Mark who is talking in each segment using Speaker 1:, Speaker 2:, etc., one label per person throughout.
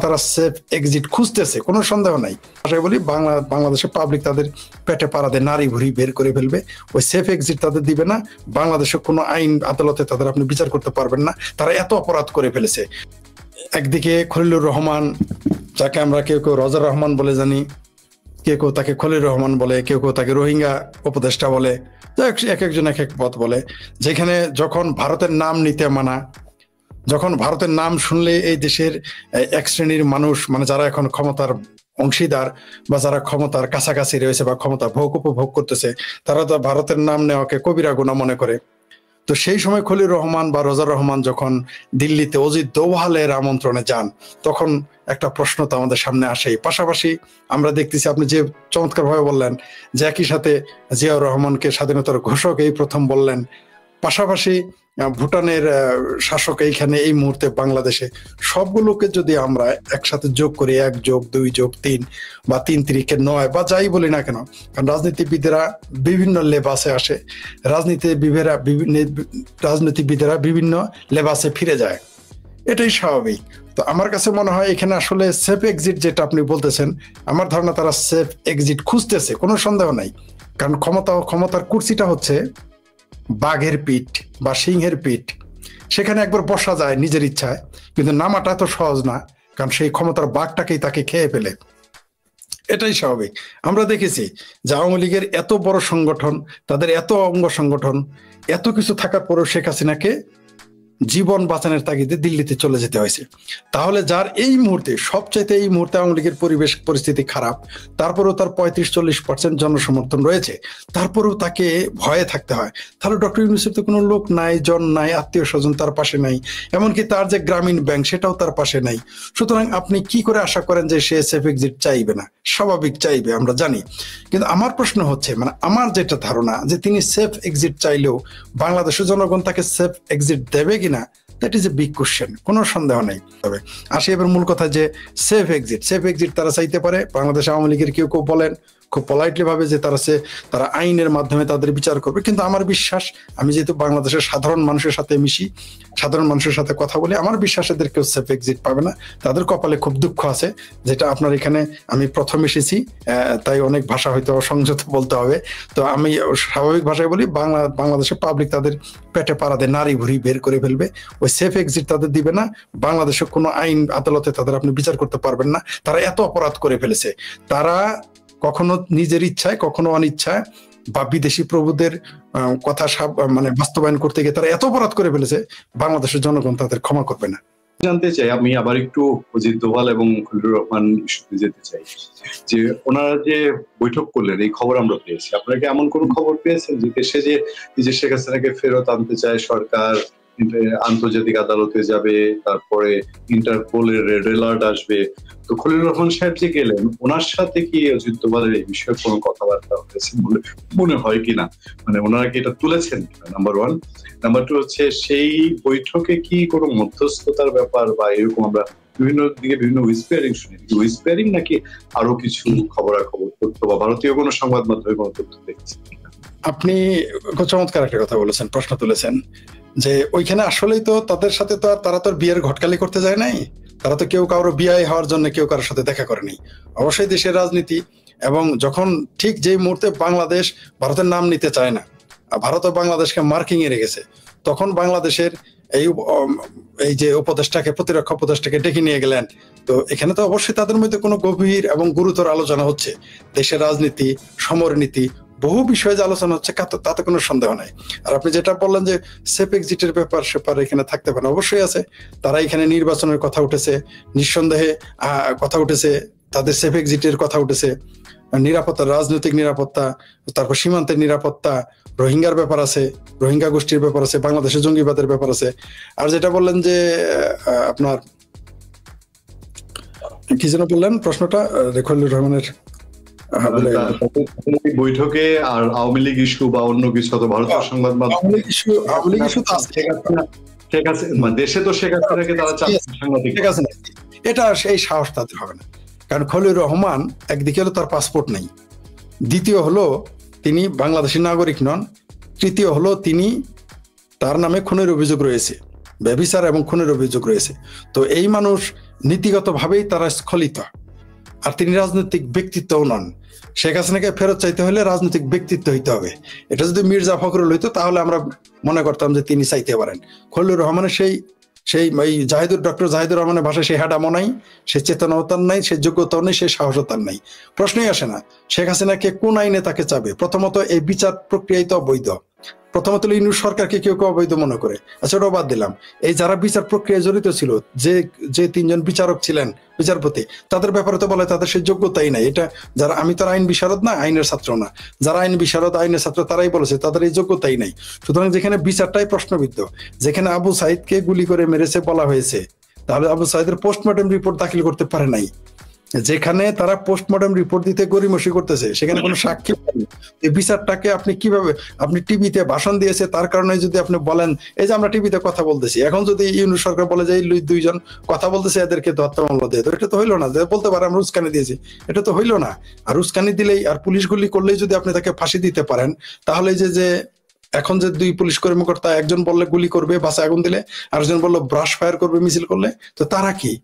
Speaker 1: তারা safe exit খুঁজতেছে, কোনো সন্দেহ নাই। ভাষায় বলি বাংলাদেশের পাবলিক তাদের পেটে পাড়াতে নারী ভুড়ি বের করে ফেলবে, ওই সেফ এক্সিট তাদের দিবে না। বাংলাদেশের কোনো আইন আদালতে তাদের আপনি বিচার করতে পারবেন না, তারা এত অপরাধ করে ফেলেছে। একদিকে খলিলুর রহমান, যাকে আমরা কেউ কেউ রজার রহমান বলে জানি, কেউ কেউ তাকে খলিল রহমান বলে, কেউ কেউ তাকে রোহিঙ্গা উপদেষ্টা বলে, এক একজন এক এক পথ বলে, যেখানে যখন ভারতের নাম নিতে মানা, যখন ভারতের নাম শুনলে এই দেশের এক শ্রেণীর মানুষ, মানে যারা এখন ক্ষমতার অংশীদার বা যারা ক্ষমতার কাছাকাছি রয়েছে বা ক্ষমতা ভোগ উপভোগ করতেছে, তারা তো ভারতের নাম নেওয়াকে কবিরা গুনাহ মনে করে। তো সেই সময় খলিল রহমান বা রজার রহমান যখন দিল্লিতে অজিত দোভালের আমন্ত্রণে যান, তখন একটা প্রশ্ন তো আমাদের সামনে আসেই। পাশাপাশি আমরা দেখতেছি, আপনি যে চমৎকার ভাবে বললেন যে একই সাথে জিয়াউর রহমানকে স্বাধীনতার ঘোষক এই প্রথম বললেন, পাশাপাশি ভুটানের শাসক এইখানে এই মুহূর্তে বাংলাদেশে, সবগুলোকে যদি আমরা একসাথে যোগ করি, 1+2+3 বা 3×9 বা যাই বলি না কেন, কারণ রাজনীতিবিদেরা বিভিন্ন লেবাসে আসে, রাজনীতিবিদেরা বিভিন্ন লেবাসে ফিরে যায়, এটাই স্বাভাবিক। তো আমার কাছে মনে হয় এখানে আসলে সেফ এক্সিট যেটা আপনি বলতেছেন, আমার ধারণা তারা সেফ এক্সিট খুঁজতেছে, কোনো সন্দেহ নাই। কারণ ক্ষমতার কুর্সিটা হচ্ছে বাঘের পিঠ বা সিংহের পিঠ, সেখানে একবার বসা যায় নিজের ইচ্ছায়, কিন্তু নামাটা তো সহজ না, কারণ সেই ক্ষমতার বাঘটাকেই তাকে খেয়ে ফেলে, এটাই স্বাভাবিক। আমরা দেখেছি যে আওয়ামী লীগের এত বড় সংগঠন, তাদের এত অঙ্গ সংগঠন, এত কিছু থাকার পরেও শেখ হাসিনাকে জীবন বাঁচানোর তাগিদে দিল্লিতে চলে যেতে হয়েছে। তাহলে যার এই মুহূর্তে সবচাইতে এই মুহূর্তে আওয়ামী লীগের পরিস্থিতি খারাপ, তারপরেও তার 35-40% জনসমর্থন রয়েছে, তারপরেও তাকে ভয়ে থাকতে হয়। তাহলে ডক্টর ইউনূসের তো কোনো লোক নাই, জন নাই, আত্মীয় স্বজন তার পাশে নাই, এমনকি তার যে গ্রামীণ ব্যাংক সেটাও তার পাশে নাই। সুতরাং আপনি কি করে আশা করেন যে সে সেফ এক্সিট চাইবে না? স্বাভাবিক চাইবে, আমরা জানি। কিন্তু আমার প্রশ্ন হচ্ছে, মানে আমার যেটা ধারণা যে তিনি সেফ এক্সিট চাইলেও বাংলাদেশের জনগণ তাকে সেফ এক্সিট দেবে কিনা, that is a big question, কোনো সন্দেহ নেই। তবে আসি এবার মূল কথা, যে সেফ এক্সিট তারা চাইতে পারে। বাংলাদেশ আওয়ামী লীগের কেউ কেউ বলেন খুব পলাইটলি ভাবে যে তারা আইনের মাধ্যমে তাদের বিচার করবে, কিন্তু আমার বিশ্বাস, আমি যেহেতু বাংলাদেশের সাধারণ মানুষের সাথে মিশি, সাধারণ মানুষের সাথে কথা বলি, আমার বিশ্বাস এদের কেউ সেফ এক্সিট পাবে না। তাদের কপালে খুব দুঃখ আছে, যেটা আপনার এখানে আমি প্রথম এসেছি, তাই অনেক ভাষা হয়তো সংযত বলতে হবে। তো আমি স্বাভাবিক ভাষায় বলি, বাংলাদেশের পাবলিক তাদের পেটে পাড়াতে নারী ভুড়ি বের করে ফেলবে, ওই সেফ এক্সিট তাদের দিবে না। বাংলাদেশের কোনো আইন আদালতে তাদের আপনি বিচার করতে পারবেন না, তারা এত অপরাধ করে ফেলেছে। তারা কখনো নিজের ইচ্ছায়, কখনো অনিচ্ছায় বা বিদেশি প্রভুদের কথা মানে বাস্তবায়ন করতে গিয়ে তারা এত অপরাধ করে ফেলেছে, বাংলাদেশের জনগণ তাদের ক্ষমা করবে না।
Speaker 2: জানতে চাই, আমি আবার একটু অজিত দোভাল এবং খলিলুর রহমান ইস্যুতে যেতে চাই, যে ওনারা যে বৈঠক করলেন এই খবর আমরা পেয়েছি, আপনারা কি এমন কোন খবর পেয়েছেন যে দেশে যে শেখ হাসিনাকে ফেরত আনতে চায় সরকার, আন্তর্জাতিক আদালতে যাবে, তারপরে ইন্টারপোলের রেড অ্যালার্ট আসবে, তো খলিলুর রহমান সাহেব যে গেলেন, ওনার সাথে কি অজিত দোভালের এই বিষয়ে কোনো কথাবার্তা হয়েছে বলে মনে হয় কিনা, মানে ওনারা কি এটা তুলেছেন কিনা, নাম্বার 1। নাম্বার 2 হচ্ছে, সেই বৈঠকে কি কোনো মধ্যস্থতার ব্যাপার বা এরকম আমরা বিভিন্ন দিকে বিভিন্ন হুইসপারিং শুনি, হুইসপারিং নাকি আরো কিছু খবরাখবর তথ্য বা ভারতীয় কোনো সংবাদ মাধ্যমে কোনো তথ্য দেখছেন?
Speaker 1: আপনি চমৎকার একটা কথা বলেছেন, প্রশ্ন তুলেছেন, যে ওইখানে আসলেই তো তাদের সাথে তো তারা তো বিয়ের ঘটকালি করতে যায় নাই, তারা তো কেউ কারো বিয়ে হওয়ার জন্য কেউ কারোর সাথে দেখা করেনি। অবশ্যই দেশের রাজনীতি, এবং যখন ঠিক যেই মুহূর্তে বাংলাদেশ ভারতের নাম নিতে চায় না, ভারত বাংলাদেশকে মার্কিং এ রেখেছে, তখন বাংলাদেশের এই যে প্রতিরক্ষা উপদেষ্টাকে ডেকে নিয়ে গেলেন। তো এখানে তো অবশ্যই তাদের মধ্যে কোনো গভীর এবং গুরুতর আলোচনা হচ্ছে, দেশের রাজনীতি, সমরনীতি, বহু বিষয়ে যে আলোচনা হচ্ছে, তাতে কোনো সন্দেহ নাই। আর আপনি যেটা বললেন যে সেফ এক্সিটের ব্যাপার সেপার এখানে থাকতে পারে, অবশ্যই আছে। তারা এখানে নির্বাচনের কথা উঠেছে, নিঃসন্দেহে কথা উঠেছে, তাদের সেফ এক্সিটের কথা উঠেছে, নিরাপত্তা, রাজনৈতিক নিরাপত্তা, তারপর সীমান্তের নিরাপত্তা, রোহিঙ্গার ব্যাপার আছে, রোহিঙ্গা গোষ্ঠীর ব্যাপার আছে, বাংলাদেশের জঙ্গিবাদের ব্যাপার আছে। আর যেটা বললেন যে আপনার কি যেন বললেন প্রশ্নটা, খলিলুর রহমানের
Speaker 2: বৈঠকে আর আওয়ামী লীগ ইস্যু বা অন্য কিছু, ভারতীয় সংবাদ মাধ্যম
Speaker 1: আওয়ামী লীগ ইস্যু
Speaker 2: ঠিক আছে, দেশে তো শেখ হাসিনাকে তারা সাংবাদিক, ঠিক আছে,
Speaker 1: এটা সেই সাহস তাদের হবে না। কারণ খলিলুর রহমান একদিকে হলো তার পাসপোর্ট নেই, দ্বিতীয় হলো তিনি বাংলাদেশী নাগরিক নন, তৃতীয় হলো তার নামে খুনের অভিযোগ রয়েছে, ব্যভিচার এবং খুনের অভিযোগ রয়েছে। তো এই মানুষ নীতিগতভাবেই তারা স্খলিত, আর তিনি রাজনৈতিক ব্যক্তিত্বও নন। শেখ হাসিনাকে ফেরত চাইতে হলে রাজনৈতিক ব্যক্তিত্ব হইতে হবে। এটা যদি মির্জা ফখরুল হইতো তাহলে আমরা মনে করতাম যে তিনি চাইতে পারেন। খলিলুর রহমানের সেই ডক্টর জাহিদুর রহমানের ভাষায় সেই হ্যাডামো নাই, সে চেতনাও নাই, সে যোগ্যতাও নেই, সে সাহসও তার নাই। প্রশ্নই আসে না শেখ হাসিনাকে কোন আইনে তাকে চাবে। প্রথমত এই বিচার প্রক্রিয়াই তো অবৈধ। প্রথমত ইউনূস সরকারকে কেউ কেউ অবৈধ মনে করে, আচ্ছা ওটাও বাদ দিলাম। এই যারা বিচার প্রক্রিয়ায় জড়িত ছিল, যে 3 জন বিচারক ছিলেন, বিচারপতি, তাদের ব্যাপারে তো বলে তাদের সেই যোগ্যতাই নাই। এটা যারা, আমি তো আইন বিশারদ না, আইনের ছাত্র না, যারা আইন বিশারদ আইনের ছাত্র তারাই বলেছে তাদের এই যোগ্যতাই নাই। সুতরাং যেখানে বিচারটাই প্রশ্নবিদ্ধ, যেখানে আবু সাইদকে গুলি করে মেরেছে বলা হয়েছে, তাহলে আবু সাইদের পোস্টমর্টম রিপোর্ট দাখিল করতে পারে নাই। যেখানে তারা পোস্টমর্টম রিপোর্ট দিতে গড়িমসি করতেছে, সেখানে কোনো সাক্ষী নেই। এই বিচারটাকে আপনি কিভাবে, আপনি টিভিতে ভাষণ দিয়েছে তার কারণে যদি আপনি বলেন এই যে আমরা টিভিতে কথা বলতেছি, এখন যদি ইউনূস সরকার বলে যে এই 2 জন কথা বলতেছে এদেরকে তো হত্যা মামলা দিয়ে, তো এটা তো হইলো না। বলতে পারে আমরা উস্কানি দিয়েছি, এটা তো হইলো না। আর উস্কানি দিলেই আর পুলিশ গুলি করলেই যদি আপনি তাকে ফাঁসি দিতে পারেন, তাহলে যে এখন যে 2 পুলিশ কর্মকর্তা, একজন বললে গুলি করবে বাসে আগুন দিলে, আরেকজন বললো ব্রাশ ফায়ার করবে মিছিল করলে, তো তারা কি?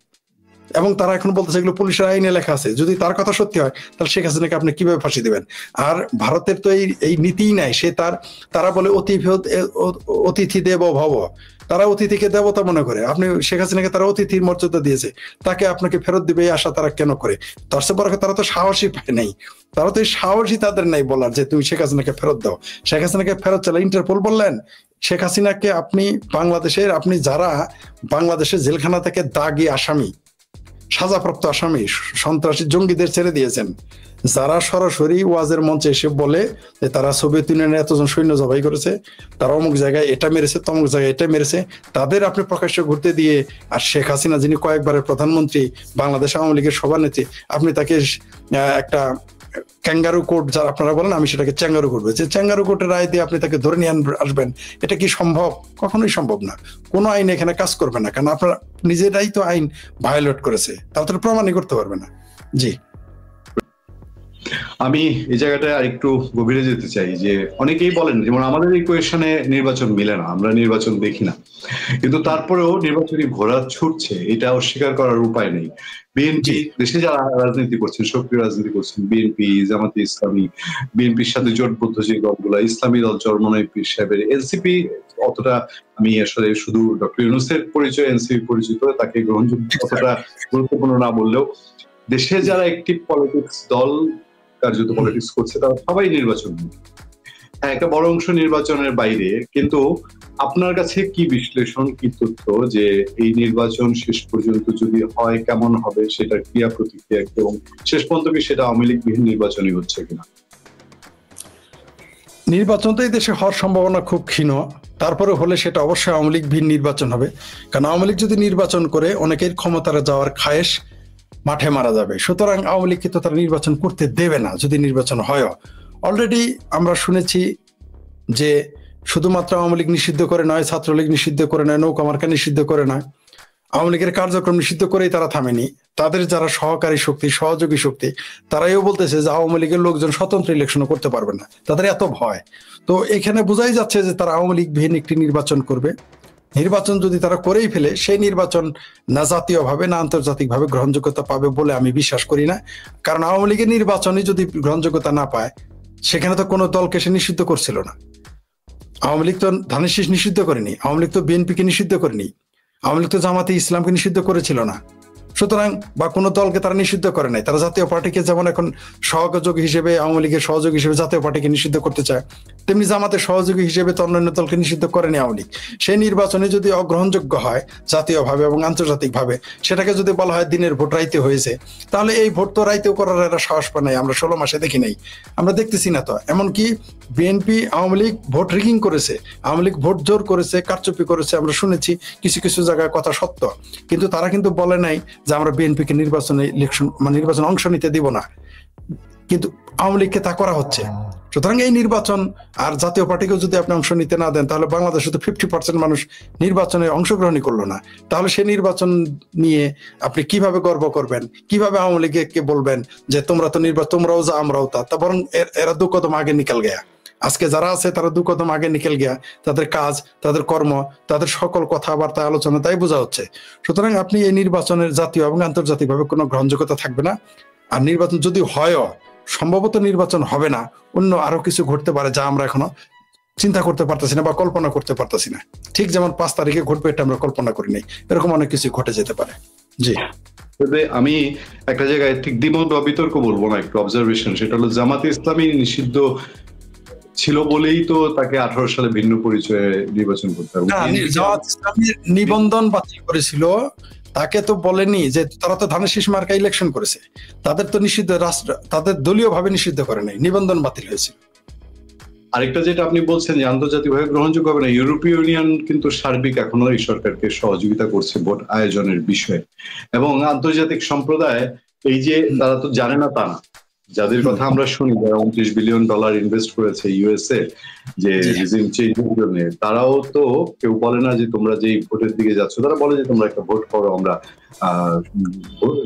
Speaker 1: এবং তারা এখন বলতেছে এগুলো পুলিশের আইনে লেখা আছে। যদি তার কথা সত্যি হয় তাহলে শেখ হাসিনাকে আপনি কিভাবে ফাঁসি দিবেন? আর ভারতের তো এই নীতিই নাই। তারা বলে অতিথি দেব ভব, তারা অতিথিকে দেবতা মনে করে। আপনি শেখ হাসিনাকে তারা অতিথির মর্যাদা দিয়েছে, তাকে আপনাকে ফেরত দিবে এই আশা তারা কেন করে? তার চেয়ে বড় কথা, তারা তো সাহসী পায় নাই। তারা তো এই সাহসী তাদের নাই বলার যে তুমি শেখ হাসিনাকে ফেরত দাও। শেখ হাসিনাকে ফেরত চাইলে ইন্টারপোল বললেন শেখ হাসিনাকে আপনি যারা বাংলাদেশের জেলখানা থেকে দাগি আসামি, সাজাপ্রাপ্ত আসামি, সন্ত্রাসী জঙ্গিদের ছেড়ে দিয়েছেন, যারা সরাসরি ওয়াজের মঞ্চে এসে বলে যে তারা সোভিয়েত ইউনিয়নে এতজন সৈন্য জবাই করেছে, তারা অমুক জায়গায় এটা মেরেছে, তমুক জায়গায় এটা মেরেছে, তাদের আপনি প্রকাশ্যে ঘুরতে দিয়ে, আর শেখ হাসিনা যিনি কয়েকবারের প্রধানমন্ত্রী, বাংলাদেশ আওয়ামী লীগের সভানেত্রী, আপনি তাকে একটা ক্যাঙ্গারু কোর্ট, যারা আপনারা বলেন, আমি সেটাকে চ্যাঙ্গারু কোর্ট বলছি, চ্যাঙ্গারু কোর্টের রায় দিয়ে আপনি তাকে ধরে নিয়ে আসবেন? এটা কি সম্ভব? কখনোই সম্ভব না। কোনো আইন এখানে কাজ করবে না, কারণ আপনারা নিজেরাই তো আইন ভায়োলেট করেছে, তাও তো প্রমাণই করতে পারবে না। জি,
Speaker 2: আমি এই জায়গাটায় আরেকটু গভীরে যেতে চাই যে অনেকেই বলেন, যেমন আমাদের এই কোয়েশনে নির্বাচন মিলে না, আমরা নির্বাচন দেখি না, কিন্তু তারপরেও নির্বাচনী ঘোড়া ছুটছে, এটা অস্বীকার করার উপায় নেই। বিএনপি, দেশে যারা রাজনীতি করছেন, সক্রিয় রাজনীতি করছেন, বিএনপি, জামাতে ইসলামী, বিএনপির সাথে জোটবদ্ধ যে দলগুলো, ইসলামী দল, চরমনাই পীর সাহেবের, এনসিপি অতটা, আমি আসলে শুধু ডক্টর ইউনূসের পরিচয় এনসিপি পরিচিত, তাকে গ্রহণযোগ্য অতটা গুরুত্বপূর্ণ না বললেও দেশে যারা একটি পলিটিক্স দল, কার্যত পলিটিক্স করছে, তারা সবাই নির্বাচন, হ্যাঁ একটা বড় অংশ নির্বাচনের বাইরে। কিন্তু আপনার কাছে কি বিশ্লেষণ, কি তথ্য যে এই নির্বাচন শেষ পর্যন্ত যদি হয় কেমন হবে, সেটা ক্রিয়া প্রতিক্রিয়া, এবং শেষ পর্যন্ত কি সেটা আওয়ামী লীগ বিহীন নির্বাচনই হচ্ছে কিনা?
Speaker 1: নির্বাচন তো এই দেশে হওয়ার সম্ভাবনা খুব ক্ষীণ, তারপরে হলে সেটা অবশ্যই আওয়ামী লীগ ভিন্ন নির্বাচন হবে। কারণ আওয়ামী লীগ যদি নির্বাচন করে, অনেকের ক্ষমতায় যাওয়ার খায়েশ মাঠে মারা যাবে। সুতরাং আওয়ামী লীগকে তো তারা নির্বাচন করতে দেবে না যদি নির্বাচন হয়। অলরেডি আমরা শুনেছি যে শুধুমাত্র আওয়ামী লীগ নিষিদ্ধ করে নয়, ছাত্রলীগ নিষিদ্ধ করে নয়, নৌকা মার্কা নিষিদ্ধ করে নয়, আওয়ামী লীগের কার্যক্রম নিষিদ্ধ করেই তারা থামেনি। তাদের যারা সহকারী শক্তি, সহযোগী শক্তি, তারাইও বলতেছে যে আওয়ামী লীগের লোকজন স্বতন্ত্র ইলেকশনও করতে পারবে না, তাদের এত ভয়। তো এখানে বোঝাই যাচ্ছে যে তারা আওয়ামী লীগ বিহীন একটি নির্বাচন করবে। নির্বাচন যদি তারা করেই ফেলে, সেই নির্বাচন না জাতীয়ভাবে না আন্তর্জাতিকভাবে গ্রহণযোগ্যতা পাবে বলে আমি বিশ্বাস করি না। কারণ আওয়ামী লীগের নির্বাচনই যদি গ্রহণযোগ্যতা না পায়, সেখানে তো কোনো দলকে সে নিষিদ্ধ করছিল না। আওয়ামী লীগ তো ধানের শীষ নিষিদ্ধ করেনি, আওয়ামী লীগ তো বিএনপিকে নিষিদ্ধ করেনি, আওয়ামী লীগ তো জামাতে ইসলামকে নিষিদ্ধ করেছিল না। সুতরাং বা কোনো দলকে তারা নিষিদ্ধ করে নাই। তারা জাতীয় পার্টিকে যেমন এখন সহযোগী হিসেবে, আওয়ামী লীগের সহযোগী হিসেবে জাতীয় পার্টিকে নিষিদ্ধ করতে চায়, তেমনি জামাতের সহযোগী হিসেবে তো অন্যান্য দলকে নিষিদ্ধ করেনি আওয়ামী লীগ। সেই নির্বাচনে যদি অগ্রহণযোগ্য হয় জাতীয়ভাবে এবং আন্তর্জাতিকভাবে, সেটাকে যদি বলা হয় দিনের ভোট রাইতে হয়েছে, তাহলে এই ভোট তো রাইতেও করার একটা সাহস পায় নাই। আমরা 16 মাসে দেখি নাই, আমরা দেখতেছি না তো। এমনকি BNP, Awami League vote rigging করেছে, আওয়ামী লীগ ভোট জোর করেছে, কারচুপি করেছে, আমরা শুনেছি কিছু কিছু জায়গায় কথা সত্য। কিন্তু তারা কিন্তু বলে নাই যে আমরা বিএনপিকে নির্বাচনে নির্বাচন অংশ নিতে দিব না, কিন্তু আওয়ামী লীগকে তা করা হচ্ছে। সুতরাং এই নির্বাচন আর জাতীয় পার্টিকেও যদি আপনি অংশ নিতে না দেন, তাহলে বাংলাদেশে তো 50% মানুষ নির্বাচনে অংশগ্রহণই করলো না। তাহলে সেই নির্বাচন নিয়ে আপনি কিভাবে গর্ব করবেন? কিভাবে আওয়ামী লীগকে বলবেন যে তোমরা তো তোমরাও যা আমরাও তা? বরং এরা 2 কদম আগে নিকাল গেয়া। আজকে যারা আছে তারা দু কদম আগে নিকেল গিয়া, তাদের কাজ, তাদের কর্ম, তাদের সকল কথাবার্তা আলোচনা তাই বোঝা হচ্ছে। সুতরাং আপনি এই নির্বাচনের জাতীয় এবং আন্তর্জাতিকভাবে কোনো গ্রহণযোগ্যতা থাকবে না। আর নির্বাচন যদি হয়ও, সম্ভবত নির্বাচন হবে না, অন্য আরো কিছু ঘটতে পারে যা আমরা এখনো চিন্তা করতে পারতেছি না বা কল্পনা করতে পারতেছি না। ঠিক যেমন 5 তারিখে ঘটবে এটা আমরা কল্পনা করি নাই, এরকম অনেক কিছু ঘটে যেতে পারে। জি,
Speaker 2: আমি একটা জায়গায় ঠিক দ্বিমত বা বিতর্ক বলবো না, একটু অবজারভেশন, সেটা হলো জামাতে ইসলামী নিষিদ্ধ ছিল বলেই তো তাকে 18 সালে ভিন্ন পরিচয়ে নির্বাচন করতে হবে।
Speaker 1: জামাত ইসলামীর নিবন্ধন বাতিল করেছিল, তাকে তো বলেনি যে তারা তো ধানের শীষ মার্কা ইলেকশন করেছে, তাদের তো নিষিদ্ধ, রাষ্ট্র তাদের দলীয় ভাবে নিষিদ্ধ করে নাই, নিবন্ধন বাতিল হয়েছিল।
Speaker 2: আরেকটা যেটা আপনি বলছেন যে আন্তর্জাতিকভাবে গ্রহণযোগ্য হবে না, ইউরোপীয় ইউনিয়ন কিন্তু সার্বিক এখনো এই সরকারকে সহযোগিতা করছে ভোট আয়োজনের বিষয়ে, এবং আন্তর্জাতিক সম্প্রদায় এই যে তারা তো জানে না তা না, যাদের কথা আমরা শুনি যারা $29 বিলিয়ন ইনভেস্ট করেছে ইউএসএ যে রিজিম চেঞ্জের জন্য, তারাও তো কেউ বলে না যে তোমরা যেই ভোটের দিকে যাচ্ছ, তারা বলে যে তোমরা একটা ভোট করো, আমরা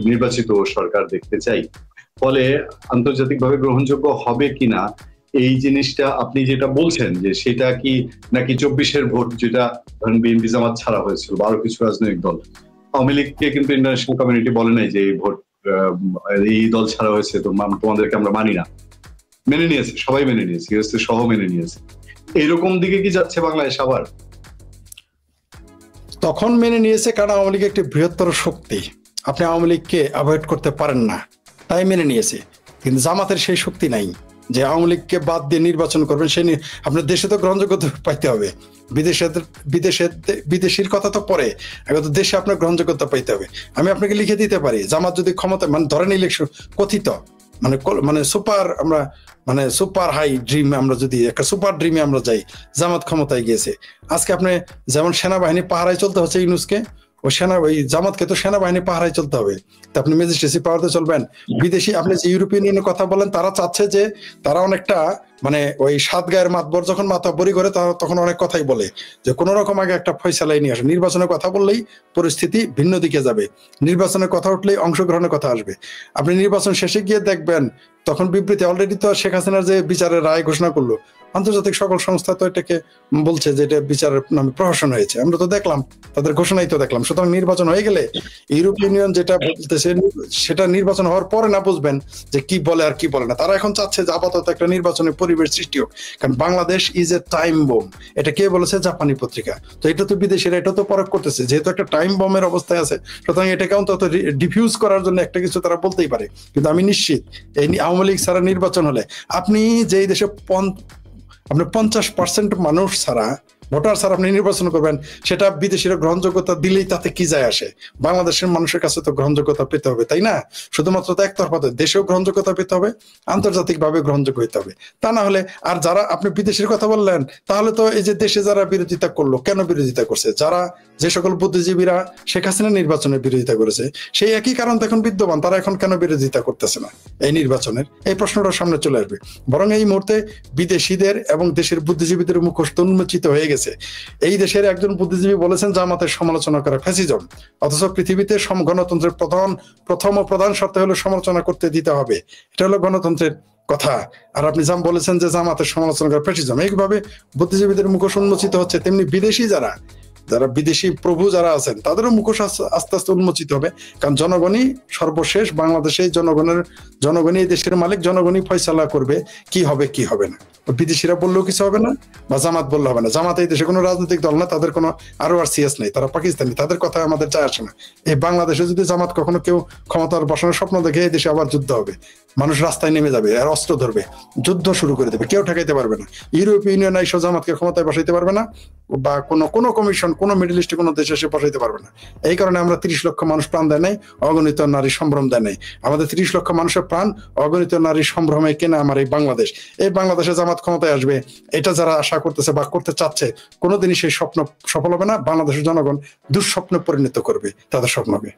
Speaker 2: নির্বাচিত সরকার দেখতে চাই। ফলে আন্তর্জাতিকভাবে গ্রহণযোগ্য হবে কিনা এই জিনিসটা আপনি যেটা বলছেন যে সেটা কি নাকি 24-এর ভোট যেটা ধরেন বিএনপি জামাত ছাড়া হয়েছিল বা আরো কিছু রাজনৈতিক দল, আওয়ামী লীগকে কিন্তু ইন্টারন্যাশনাল কমিউনিটি বলে নাই যে এই ভোট এই দল ছাড়া হয়েছে, তো তোমাদেরকে আমরা মানি না, মেনে নিয়েছে, সবাই মেনে নিয়েছে, ইউএসএ সহ মেনে নিয়েছে। এইরকম দিকে কি যাচ্ছে বাংলাদেশ আবার?
Speaker 1: তখন মেনে নিয়েছে কারণ আওয়ামী লীগ একটি বৃহত্তর শক্তি, আপনি আওয়ামী লীগকে অ্যাভয়েড করতে পারেন না, তাই মেনে নিয়েছে। কিন্তু জামাতের সেই শক্তি নাই যে আওয়ামী লীগকে বাদ দিয়ে নির্বাচন করবেন, সে আপনার দেশে তো গ্রহণযোগ্যতা পাইতে হবে, বিদেশের কথা তো পরে, আগে তো দেশে আপনার গ্রহণযোগ্যতা পাইতে হবে। আমি আপনাকে লিখে দিতে পারি, জামাত যদি ক্ষমতা মানে ধরেন ইলেকশন কথিত মানে সুপার, আমরা মানে সুপার হাই ড্রিম, আমরা যদি একটা সুপার ড্রিমে আমরা যাই, জামাত ক্ষমতায় গিয়েছে, আজকে আপনি যেমন সেনাবাহিনী পাহারায় চলতে হচ্ছে ইউনূসকে, ওই জামাতকে তো সেনাবাহিনী পাহারায় চলতে হবে, তা আপনি ম্যাজিস্ট্রেসি পাওয়ারতে চলবেন। বিদেশি আপনি যে ইউরোপিয়ান ইউনিয়নের কথা বলেন, তারা চাচ্ছে যে তারা অনেকটা মানে ওই 7 গায়ের মাতবর যখন মাথা বড়ি করে তখন অনেক কথাই বলে যে কোন রকম আগে একটা ফয়সালাই নিয়ে আসে, নির্বাচনের কথা বললেই পরিস্থিতি ভিন্ন দিকে যাবে, নির্বাচনের কথা উঠলেই অংশগ্রহণের কথা আসবে। আপনি নির্বাচন শেষে গিয়ে দেখবেন তখন বিবৃতি, অলরেডি তো শেখ হাসিনার যে বিচারের রায় ঘোষণা করলো, আন্তর্জাতিক সকল সংস্থা তো এটাকে বলছে যে এটা বিচারের নামে প্রহসন হয়েছে, আমরা তো দেখলাম, তাদের ঘোষণাই তো দেখলাম। সুতরাং নির্বাচন হয়ে গেলে ইউরোপিয়ান ইউনিয়ন যেটা বলতেছে সেটা নির্বাচন হওয়ার পরে না বুঝবেন যে কি বলে আর কি বলে না। তারা এখন চাচ্ছে যে আপাতত একটা নির্বাচনের পরিবেশ সৃষ্টি হোক, কারণ Bangladesh is a time bomb, এটা কে বলেছে? জাপানি পত্রিকা। তো এটা তো বিদেশিরা এটা তো পরখ করতেছে, যেহেতু একটা টাইম বোমের অবস্থায় আছে, সুতরাং এটাকে অন্তত ডিফিউজ করার জন্য একটা কিছু তারা বলতেই পারে। কিন্তু আমি নিশ্চিত এই আওয়ামী লীগ ছাড়া নির্বাচন হলে, আপনি যেই দেশে আপনি 50% মানুষ ছাড়া, ভোটার ছাড়া আপনি নির্বাচন করবেন, সেটা বিদেশিরা গ্রহণযোগ্যতা দিলেই তাতে কি যায় আসে? বাংলাদেশের মানুষের কাছে তো গ্রহণযোগ্যতা পেতে হবে, তাই না? শুধুমাত্র তো একতরফা, দেশেও গ্রহণযোগ্যতা পেতে হবে, আন্তর্জাতিকভাবে গ্রহণযোগ্য হতে হবে। তা না হলে, আর যারা আপনি বিদেশের কথা বললেন, তাহলে তো এই যে দেশে যারা বিরোধিতা করলো, কেন বিরোধিতা করছে? যারা যে সকল বুদ্ধিজীবীরা শেখ হাসিনা নির্বাচনের বিরোধিতা করেছে, সেই একই কারণ এখন বিদ্যমান, তারা এখন কেন বিরোধিতা করতেছে না এই নির্বাচনের? এই প্রশ্নটা সামনে চলে আসবে। বরং এই মুহূর্তে বিদেশিদের এবং দেশের বুদ্ধিজীবীদের মুখস্থ উন্মোচিত হয়ে গেছে। এই দেশের একজন বুদ্ধিজীবী বলেছেন জামাতের সমালোচনা করা ফ্যাসিজম, অথচ পৃথিবীতে গণতন্ত্রের প্রথম ও প্রধান শর্ত হলো সমালোচনা করতে দিতে হবে, এটা হলো গণতন্ত্রের কথা। আর আপনি বলেছেন যে জামাতের সমালোচনা করা ফ্যাসিজম। এইভাবে বুদ্ধিজীবীদের মুখোশ উন্মোচিত হচ্ছে, তেমনি বিদেশি যারা বিদেশি প্রভু যারা আছেন তাদেরও মুখোশ আস্তে আস্তে উন্মোচিত হবে। কারণ জনগণই সর্বশেষ, বাংলাদেশে জনগণই এই দেশের মালিক, জনগণই ফয়সালা করবে কি হবে কি হবে না। বিদেশিরা বললেও কিছু হবে না, বা জামাত বললে হবে না। জামাত এই দেশে কোনো রাজনৈতিক দল না, তাদের কোনো RRCS নেই, তারা পাকিস্তানি, তাদের কথা আমাদের যায় আসে না। এই বাংলাদেশে যদি জামাত কখনো কেউ ক্ষমতার বসানোর স্বপ্ন দেখে, এই দেশে আবার যুদ্ধ হবে, মানুষ রাস্তায় নেমে যাবে আর অস্ত্র ধরবে, যুদ্ধ শুরু করে দেবে, কেউ ঠেকাইতে পারবে না। ইউরোপীয় ইউনিয়ন এসে জামাতকে ক্ষমতায় বসাইতে পারবে না, বা কোনো কমিশন কোনো মিডল ইস্টে কোনো দেশে এসে বসাইতে পারবে না। এই কারণে আমরা 30 লক্ষ মানুষ প্রাণ দেয় নাই, অগণিত নারী সম্ভ্রম দেয় নাই। আমাদের 30 লক্ষ মানুষের প্রাণ অগণিত নারী সম্ভ্রমে কেনা আমার এই বাংলাদেশ। এই বাংলাদেশে জামাত ক্ষমতায় আসবে, এটা যারা আশা করতেছে বা করতে চাচ্ছে, কোনোদিনই সেই স্বপ্ন সফল হবে না। বাংলাদেশের জনগণ দুঃস্বপ্নে পরিণত করবে তাদের স্বপ্নকে।